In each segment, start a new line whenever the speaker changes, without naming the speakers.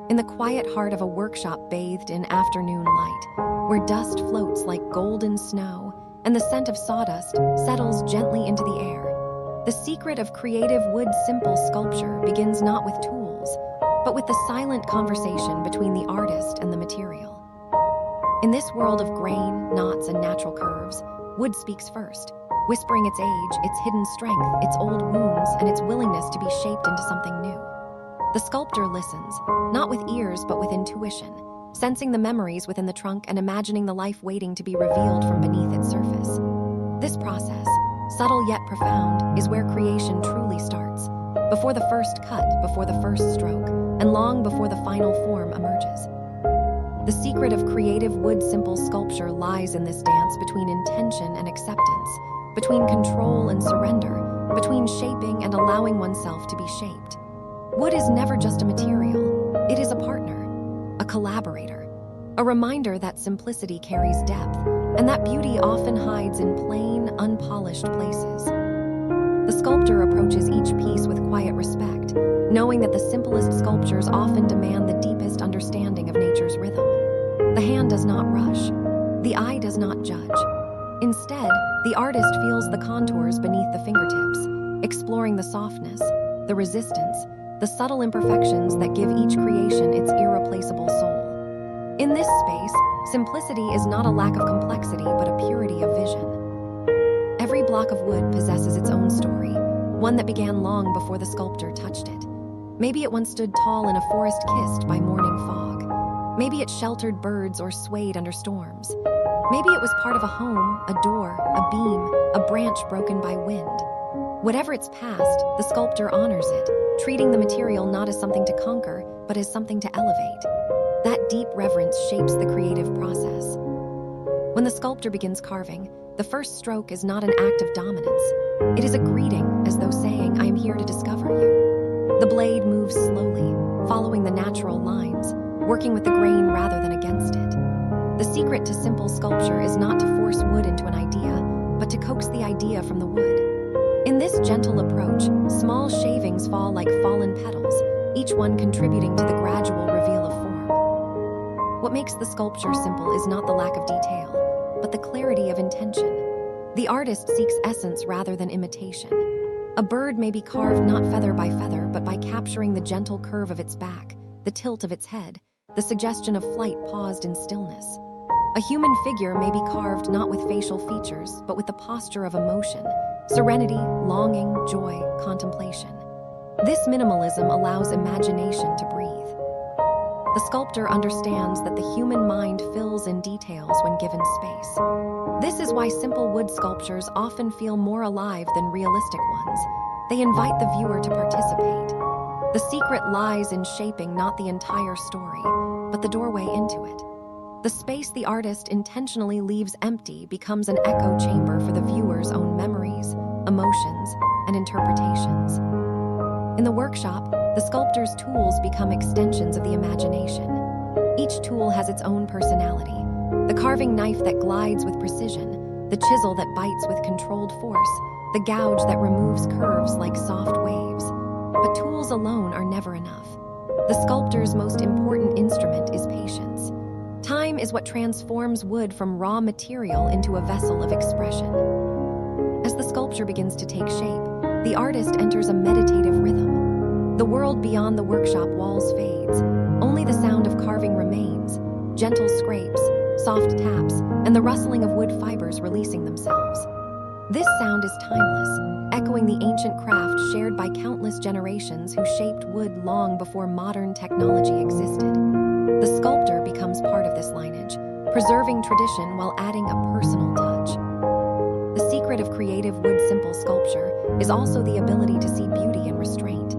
in the quiet heart of a workshop bathed in afternoon light, where dust floats like golden snow and the scent of sawdust settles gently into the air. The secret of creative wood simple sculpture begins not with tools, but with the silent conversation between the artist and the material. In this world of grain, knots, and natural curves, wood speaks first, whispering its age, its hidden strength, its old wounds, and its willingness to be shaped into something new. The sculptor listens, not with ears but with intuition, sensing the memories within the trunk and imagining the life waiting to be revealed from beneath its surface. This process, subtle yet profound, is where creation truly starts, before the first cut, before the first stroke, and long before the final form emerges. The secret of creative wood simple sculpture lies in this dance between intention and acceptance, between control and surrender, between shaping and allowing oneself to be shaped. Wood is never just a material, it is a partner, a collaborator, a reminder that simplicity carries depth, and that beauty often hides in plain, unpolished places. The sculptor approaches each piece with quiet respect, knowing that the simplest sculptures often demand the deepest understanding of nature's rhythm. The hand does not rush, the eye does not judge. Instead, the artist feels the contours beneath the fingertips, exploring the softness, the resistance, the subtle imperfections that give each creation its irreplaceable soul. In this space, simplicity is not a lack of complexity but a purity of vision. Every block of wood possesses its own story, one that began long before the sculptor touched it. Maybe it once stood tall in a forest kissed by morning fog. Maybe it sheltered birds or swayed under storms. Maybe it was part of a home, a door, a beam, a branch broken by wind. Whatever its past, the sculptor honors it, treating the material not as something to conquer, but as something to elevate. That deep reverence shapes the creative process. When the sculptor begins carving, the first stroke is not an act of dominance. It is a greeting, as though saying, "I am here to discover you." The blade moves slowly, following the natural lines, working with the grain rather than against it. The secret to simple sculpture is not to force wood into an idea, but to coax the idea from the wood. In this gentle approach, small shavings fall like fallen petals, each one contributing to the gradual reveal of form. What makes the sculpture simple is not the lack of detail, but the clarity of intention. The artist seeks essence rather than imitation. A bird may be carved not feather by feather, but by capturing the gentle curve of its back, the tilt of its head, the suggestion of flight paused in stillness. A human figure may be carved not with facial features, but with the posture of emotion, serenity, longing, joy, contemplation. This minimalism allows imagination to breathe. The sculptor understands that the human mind fills in details when given space. This is why simple wood sculptures often feel more alive than realistic ones. They invite the viewer to participate. The secret lies in shaping not the entire story, but the doorway into it. The space the artist intentionally leaves empty becomes an echo chamber for the viewer's own memories, emotions, and interpretations. In the workshop, the sculptor's tools become extensions of the imagination. Each tool has its own personality. The carving knife that glides with precision, the chisel that bites with controlled force, the gouge that removes curves like soft waves. But tools alone are never enough. The sculptor's most important instrument is patience. Time is what transforms wood from raw material into a vessel of expression. As the sculpture begins to take shape, the artist enters a meditative rhythm. The world beyond the workshop walls fades. Only the sound of carving remains, gentle scrapes, soft taps, and the rustling of wood fibers releasing themselves. This sound is timeless, echoing the ancient craft shared by countless generations who shaped wood long before modern technology existed. The sculptor becomes part of this lineage, preserving tradition while adding a personal touch. The secret of creative wood simple sculpture is also the ability to see beauty in restraint.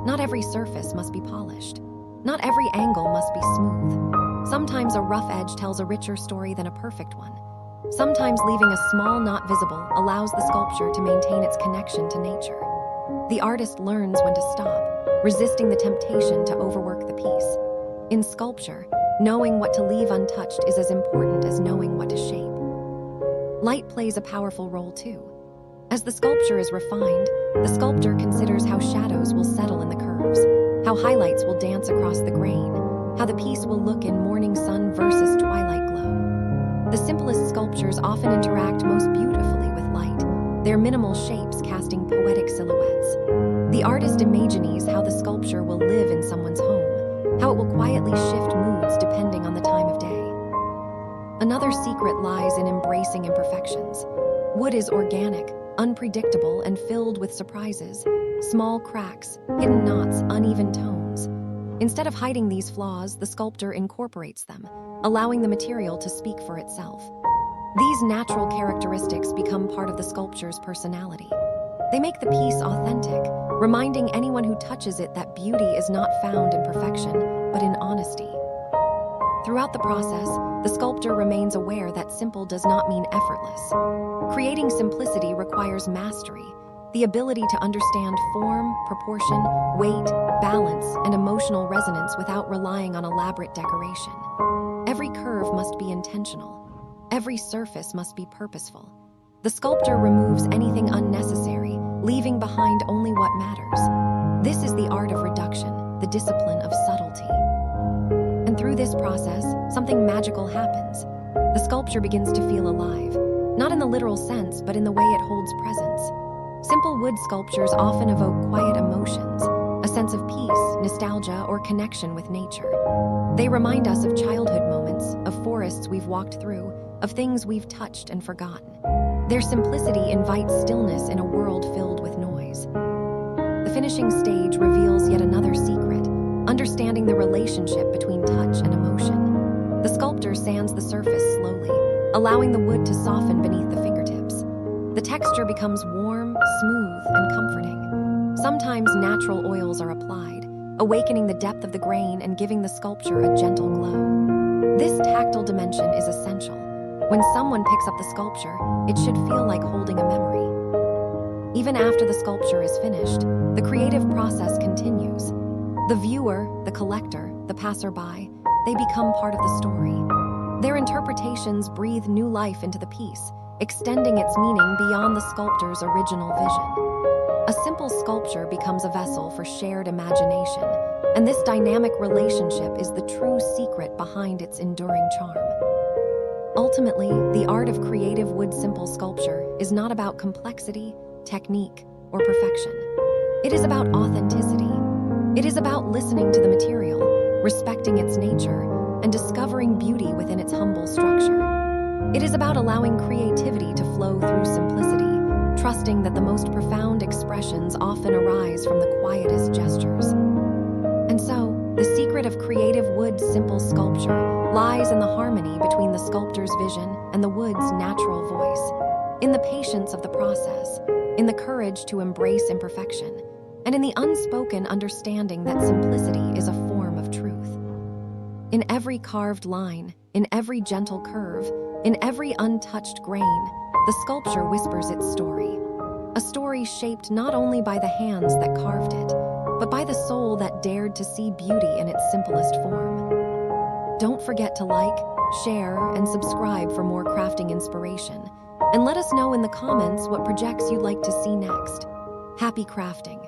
Not every surface must be polished. Not every angle must be smooth. Sometimes a rough edge tells a richer story than a perfect one. Sometimes leaving a small knot visible allows the sculpture to maintain its connection to nature. The artist learns when to stop, resisting the temptation to overwork the piece. In sculpture, knowing what to leave untouched is as important as knowing what to shape. Light plays a powerful role too. As the sculpture is refined, the sculptor considers how shadows will settle in the curves, how highlights will dance across the grain, how the piece will look in morning sun versus twilight glow. The simplest sculptures often interact most beautifully with light, their minimal shapes casting poetic silhouettes. The artist imagines how the sculpture will live in someone's home, how it will quietly shift moods depending on the time of day. Another secret lies in embracing imperfections. Wood is organic, unpredictable, and filled with surprises, small cracks, hidden knots, uneven tones. Instead of hiding these flaws, the sculptor incorporates them, allowing the material to speak for itself. These natural characteristics become part of the sculpture's personality. They make the piece authentic, reminding anyone who touches it that beauty is not found in perfection, but in honesty. Throughout the process, the sculptor remains aware that simple does not mean effortless. Creating simplicity requires mastery, the ability to understand form, proportion, weight, balance, and emotional resonance without relying on elaborate decoration. Every curve must be intentional. Every surface must be purposeful. The sculptor removes anything unnecessary, leaving behind only what matters. This is the art of reduction, the discipline of subtlety. And through this process, something magical happens. The sculpture begins to feel alive, not in the literal sense, but in the way it holds presence. Simple wood sculptures often evoke quiet emotions, a sense of peace, nostalgia, or connection with nature. They remind us of childhood moments, of forests we've walked through, of things we've touched and forgotten. Their simplicity invites stillness in a world filled with noise. The finishing stage reveals yet another secret, understanding the relationship between touch and emotion. The sculptor sands the surface slowly, allowing the wood to soften beneath the fingertips. The texture becomes warm, smooth, and comforting. Sometimes natural oils are applied, awakening the depth of the grain and giving the sculpture a gentle glow. This tactile dimension is essential. When someone picks up the sculpture, it should feel like holding a memory. Even after the sculpture is finished, the creative process continues. The viewer, the collector, the passerby, they become part of the story. Their interpretations breathe new life into the piece, extending its meaning beyond the sculptor's original vision. A simple sculpture becomes a vessel for shared imagination, and this dynamic relationship is the true secret behind its enduring charm. Ultimately, the art of creative wood simple sculpture is not about complexity, technique, or perfection. It is about authenticity. It is about listening to the material, respecting its nature, and discovering beauty within its humble structure. It is about allowing creativity to flow through simplicity, trusting that the most profound expressions often arise from the quietest gestures. And so, the secret of creative wood simple sculpture lies in the harmony between the sculptor's vision and the wood's natural voice, in the patience of the process, in the courage to embrace imperfection, and in the unspoken understanding that simplicity is a form of truth. In every carved line, in every gentle curve, in every untouched grain, the sculpture whispers its story. A story shaped not only by the hands that carved it, but by the soul that dared to see beauty in its simplest form. Don't forget to like, share, and subscribe for more crafting inspiration. And let us know in the comments what projects you'd like to see next. Happy crafting!